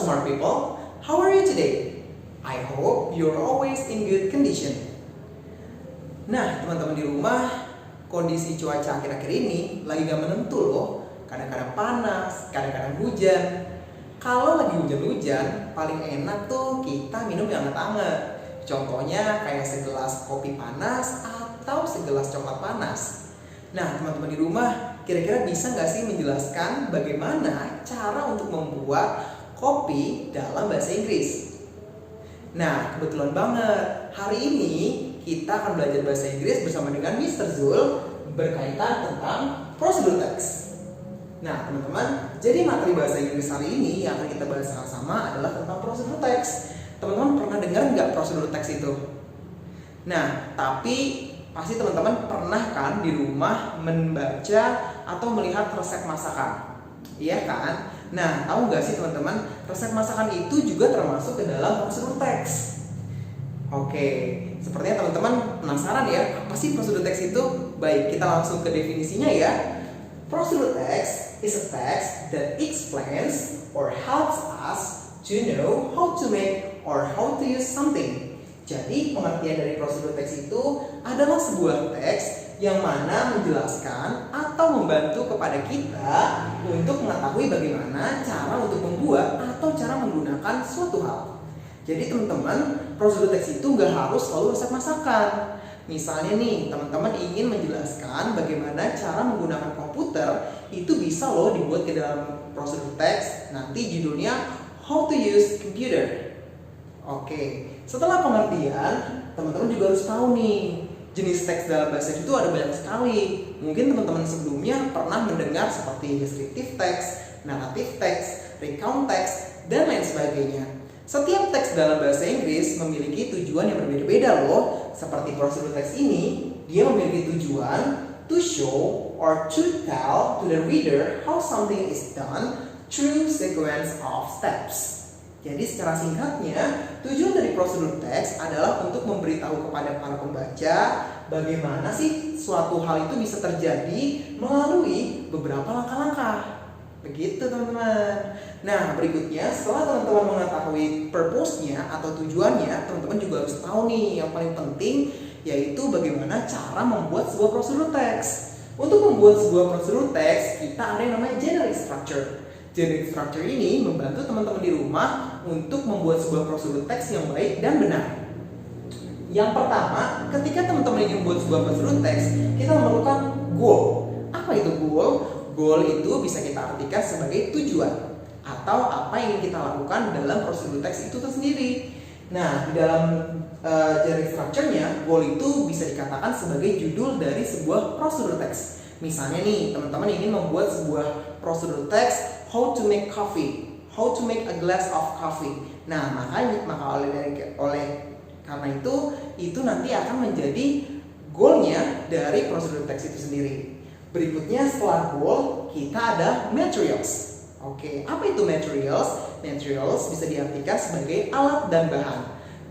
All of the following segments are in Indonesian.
smart people, how are you today? I hope you're always in good condition. Nah, teman-teman di rumah, kondisi cuaca akhir-akhir ini lagi gak menentu loh. Kadang-kadang panas, kadang-kadang hujan. Kalau lagi hujan-hujan, paling enak tuh kita minum yang hangat-hangat. Contohnya kayak segelas kopi panas atau segelas coklat panas. Nah, teman-teman di rumah, kira-kira bisa nggak sih menjelaskan bagaimana cara untuk membuat kopi dalam bahasa Inggris? Nah, kebetulan banget hari ini kita akan belajar bahasa Inggris bersama dengan Mr. Zul berkaitan tentang prosedur teks. Nah, teman-teman, jadi materi bahasa Inggris hari ini yang akan kita bahas sama-sama adalah tentang prosedur teks. Teman-teman pernah dengar nggak prosedur teks itu? Nah, tapi pasti teman-teman pernah kan di rumah membaca atau melihat resep masakan, iya kan? Nah, tahu nggak sih teman-teman, resep masakan itu juga termasuk ke dalam prosedur teks. Oke, sepertinya teman-teman penasaran ya, apa sih prosedur teks itu? Baik, kita langsung ke definisinya ya. Prosedur teks is a text that explains or helps us to know how to make or how to use something. Jadi pengertian dari prosedur teks itu adalah sebuah teks yang mana menjelaskan atau membantu kepada kita untuk mengetahui bagaimana cara untuk membuat atau cara menggunakan suatu hal. Jadi teman-teman, prosedur teks itu nggak harus selalu resep masakan. Misalnya nih, teman-teman ingin menjelaskan bagaimana cara menggunakan komputer, itu bisa loh dibuat ke dalam prosedur teks. Nanti judulnya How to Use Computer. Oke, setelah pengertian, teman-teman juga harus tahu nih, jenis teks dalam bahasa Inggris itu ada banyak sekali. Mungkin teman-teman sebelumnya pernah mendengar seperti descriptive text, narrative text, recount text, dan lain sebagainya. Setiap teks dalam bahasa Inggris memiliki tujuan yang berbeda-beda loh. Seperti prosedur teks ini, dia memiliki tujuan to show or to tell to the reader how something is done through sequence of steps. Jadi secara singkatnya, tujuan dari prosedur teks adalah untuk memberitahu kepada para pembaca bagaimana sih suatu hal itu bisa terjadi melalui beberapa langkah-langkah. Begitu teman-teman. Nah, berikutnya setelah teman-teman mengetahui purpose-nya atau tujuannya, teman-teman juga harus tahu nih yang paling penting, yaitu bagaimana cara membuat sebuah prosedur teks. Untuk membuat sebuah prosedur teks, kita ada yang namanya generic structure. Generic structure ini membantu teman-teman di rumah untuk membuat sebuah prosedur teks yang baik dan benar. Yang pertama, ketika teman-teman ingin membuat sebuah prosedur teks, kita memerlukan goal. Apa itu goal? Goal itu bisa kita artikan sebagai tujuan atau apa yang ingin kita lakukan dalam prosedur teks itu sendiri. Nah, di dalam generic structure-nya, goal itu bisa dikatakan sebagai judul dari sebuah prosedur teks. Misalnya nih, teman-teman ingin membuat sebuah prosedur teks how to make coffee, how to make a glass of coffee. Nah, maka oleh karena itu nanti akan menjadi goalnya dari prosedur teks itu sendiri. Berikutnya setelah goal, kita ada materials. Oke, apa itu materials? Materials bisa diartikan sebagai alat dan bahan.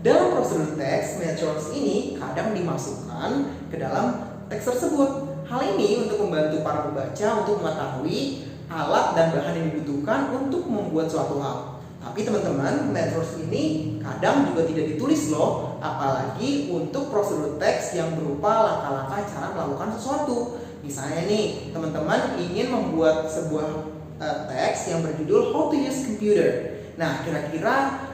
Dalam prosedur teks, materials ini kadang dimasukkan ke dalam teks tersebut. Hal ini untuk membantu para pembaca untuk mengetahui alat dan bahan yang dibutuhkan untuk membuat suatu hal. Tapi teman-teman, materials ini kadang juga tidak ditulis loh, apalagi untuk prosedur teks yang berupa langkah-langkah cara melakukan sesuatu. Misalnya nih, teman-teman ingin membuat sebuah teks yang berjudul How to Use Computer. Nah, kira-kira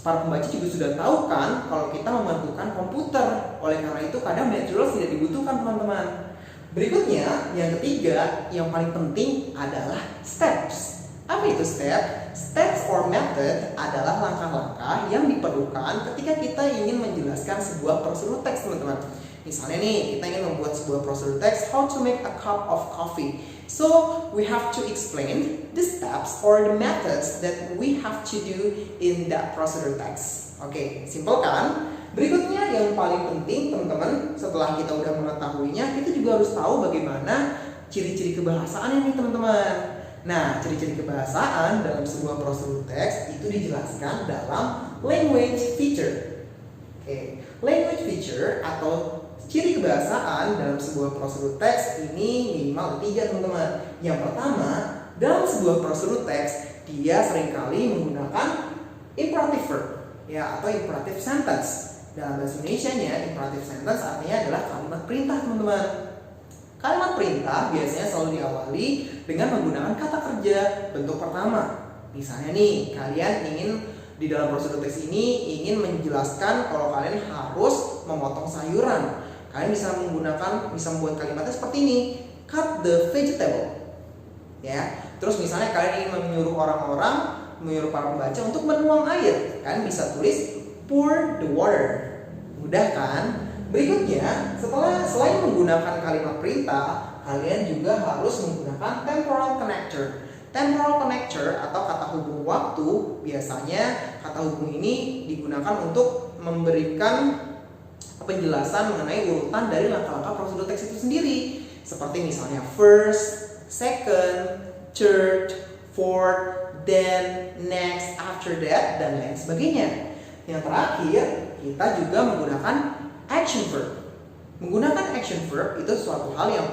para pembaca juga sudah tahu kan kalau kita membutuhkan komputer. Oleh karena itu kadang materials tidak dibutuhkan teman-teman. Berikutnya, yang ketiga, yang paling penting adalah steps. Apa itu step? Steps or method adalah langkah-langkah yang diperlukan ketika kita ingin menjelaskan sebuah prosedur teks, teman-teman. Misalnya nih, kita ingin membuat sebuah prosedur teks how to make a cup of coffee. So, we have to explain the steps or the methods that we have to do in that prosedur text. Oke, simpel kan? Berikutnya yang paling penting teman-teman, setelah kita udah mengetahuinya, kita juga harus tahu bagaimana ciri-ciri kebahasaan ini teman-teman. Nah, ciri-ciri kebahasaan dalam sebuah prosedur teks itu dijelaskan dalam language feature. Oke, language feature atau ciri kebahasaan dalam sebuah prosedur teks ini minimal 3 teman-teman. Yang pertama, dalam sebuah prosedur teks dia seringkali menggunakan imperative verb ya atau imperative sentence. Dalam bahasa Indonesianya, imperative sentence artinya adalah kalimat perintah, teman-teman. Kalimat perintah biasanya selalu diawali dengan menggunakan kata kerja bentuk pertama. Misalnya nih, kalian ingin di dalam prosedur teks ini ingin menjelaskan kalau kalian harus memotong sayuran. Kalian bisa membuat kalimatnya seperti ini, cut the vegetable. Ya. Terus misalnya kalian ingin menyuruh para pembaca untuk menuang air. Kalian bisa tulis pour the water. Mudah kan? Berikutnya, selain menggunakan kalimat perintah, kalian juga harus menggunakan temporal connector. Temporal connector atau kata hubung waktu, biasanya kata hubung ini digunakan untuk memberikan penjelasan mengenai urutan dari langkah-langkah prosedur teks itu sendiri. Seperti misalnya first, second, third, fourth, then, next, after that, dan lain sebagainya. Yang terakhir, kita juga menggunakan action verb. Menggunakan action verb itu suatu hal yang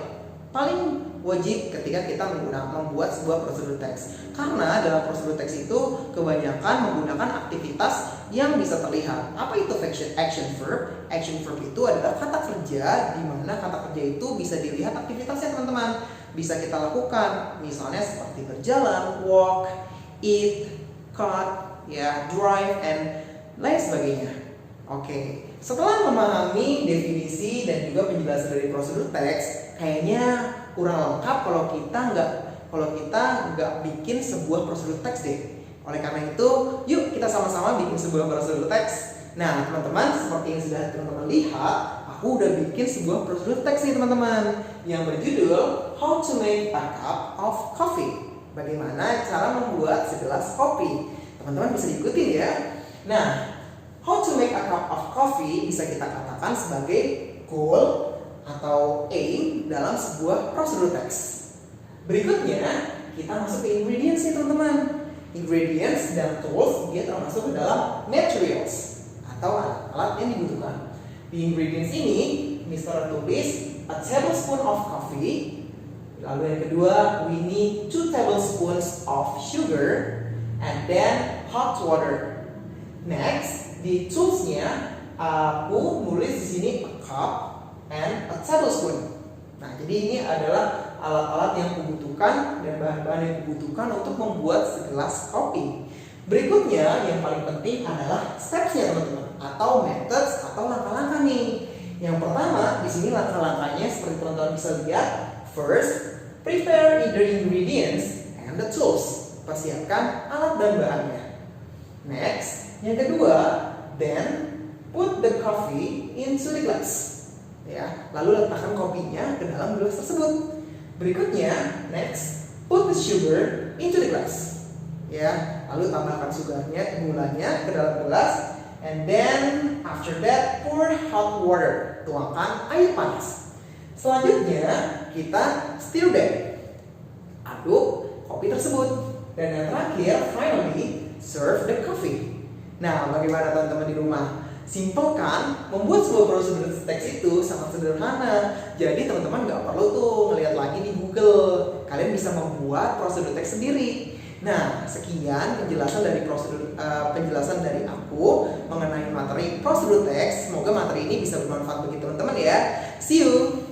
paling wajib ketika kita membuat sebuah prosedur teks. Karena dalam prosedur teks itu kebanyakan menggunakan aktivitas yang bisa terlihat. Apa itu action verb? Action verb itu adalah kata kerja di mana kata kerja itu bisa dilihat aktivitasnya, teman-teman. Bisa kita lakukan, misalnya seperti berjalan, walk, eat, cut, ya, drive, and lain sebagainya. Oke, setelah memahami definisi dan juga penjelasan dari prosedur teks, kayaknya kurang lengkap kalau kita nggak bikin sebuah prosedur teks deh. Oleh karena itu, yuk kita sama-sama bikin sebuah prosedur teks. Nah, teman-teman, seperti yang sudah teman-teman lihat, aku udah bikin sebuah prosedur teks nih, teman-teman, yang berjudul How to Make a Cup of Coffee. Bagaimana cara membuat segelas kopi. Teman-teman bisa diikutin ya. Nah, how to make a cup of coffee bisa kita katakan sebagai goal atau aim dalam sebuah prosedur teks. Berikutnya, kita masuk ke ingredients nih, teman-teman. Ingredients dan tools dia termasuk ke dalam materials atau alat-alat yang dibutuhkan. Di ingredients ini, Mr. tulis a tablespoon of coffee. Lalu yang kedua, we need 2 tablespoons of sugar and then hot water. Next, di toolsnya aku nulis di sini a cup and a tablespoon. Nah, jadi ini adalah alat-alat yang kubutuhkan dan bahan-bahan yang kubutuhkan untuk membuat segelas kopi. Berikutnya yang paling penting adalah steps-nya, teman-teman, atau methods atau langkah-langkah nih. Yang pertama, di sini langkah-langkahnya seperti teman-teman bisa lihat. First, prepare the ingredients and the tools. Persiapkan alat dan bahannya. Next, yang kedua, then put the coffee into the glass. Ya, lalu letakkan kopinya ke dalam gelas tersebut. Berikutnya, next, put the sugar into the glass. Ya, lalu tambahkan gulanya ke dalam gelas. And then after that, pour hot water. Tuangkan air panas. Selanjutnya, kita stir them. Aduk kopi tersebut. Dan yang terakhir, finally, serve the coffee. Nah, bagaimana teman-teman di rumah? Simple kan? Membuat sebuah prosedur teks itu sangat sederhana. Jadi teman-teman nggak perlu tuh ngeliat lagi di Google. Kalian bisa membuat prosedur teks sendiri. Nah, sekian penjelasan dari aku mengenai materi prosedur teks. Semoga materi ini bisa bermanfaat bagi teman-teman ya. See you.